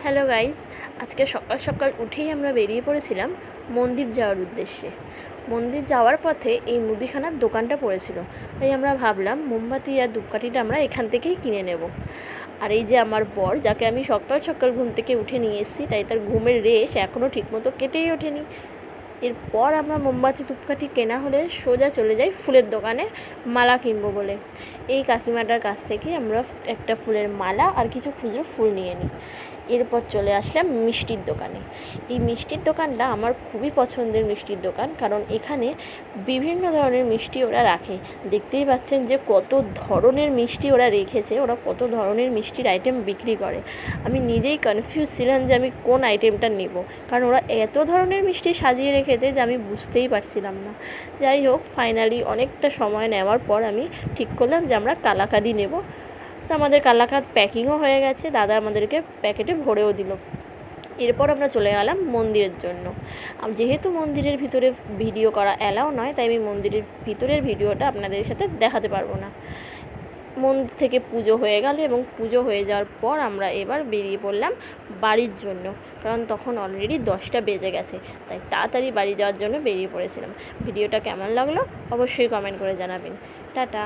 Hello guys, আজকে সকাল সকাল উঠেই আমরা বেরিয়ে পড়েছিলাম মন্দির যাওয়ার উদ্দেশ্যে। মন্দির যাওয়ার পথে এই মুদিখানার দোকানটা পড়েছিল, তাই আমরা ভাবলাম মোমবাতি আর ধূপকাঠিটা আমরা এখান থেকেই কিনে নেব। আর এই যে আমার বর, যাকে আমি সকাল সকাল ঘুম থেকে উঠে নিয়ে এসেছি, তাই তার ঘুমের রেশ এখনও ঠিকমতো কেটেই ওঠেনি। এরপর আমরা মোমবাতি ধূপকাঠি কেনা হলে সোজা চলে যাই ফুলের দোকানে মালা কিনবো বলে। এই কাকিমাটার কাছ থেকে আমরা একটা ফুলের মালা আর কিছু খুচরো ফুল নিয়ে নিই। এরপর চলে আসলাম মিষ্টির দোকানে। এই মিষ্টির দোকানটা আমার খুবই পছন্দের মিষ্টির দোকান, কারণ এখানে বিভিন্ন ধরনের মিষ্টি ওরা রাখে। দেখতেই পাচ্ছেন যে কত ধরনের মিষ্টি ওরা রেখেছে, ওরা কত ধরনের মিষ্টির আইটেম বিক্রি করে। আমি নিজেই কনফিউজ ছিলাম যে আমি কোন আইটেমটা নেব, কারণ ওরা এত ধরনের মিষ্টি সাজিয়ে রেখেছে যে আমি বুঝতেই পারছিলাম না। যাই হোক, ফাইনালি অনেকটা সময় নেওয়ার পর আমি ঠিক করলাম যে আমরা কালাকাঁদি নেব। তো আমাদের কালাকাঁদ প্যাকিংও হয়ে গেছে, দাদা আমাদেরকে প্যাকেটে ভরেও দিল। এরপর আমরা চলে গেলাম মন্দিরের জন্য। যেহেতু মন্দিরের ভিতরে ভিডিও করা অ্যালাও নয়, তাই আমি মন্দিরের ভিতরের ভিডিওটা আপনাদের সাথে দেখাতে পারবো না। মন্দির থেকে পুজো হয়ে গেল এবং পুজো হয়ে যাওয়ার পর আমরা এবার বেরিয়ে পড়লাম বাড়ির জন্য, কারণ তখন অলরেডি 10টা বেজে গেছে, তাই তাড়াতাড়ি বাড়ি যাওয়ার জন্য বেরিয়ে পড়েছিলাম। ভিডিওটা কেমন লাগলো অবশ্যই কমেন্ট করে জানাবেন। টাটা।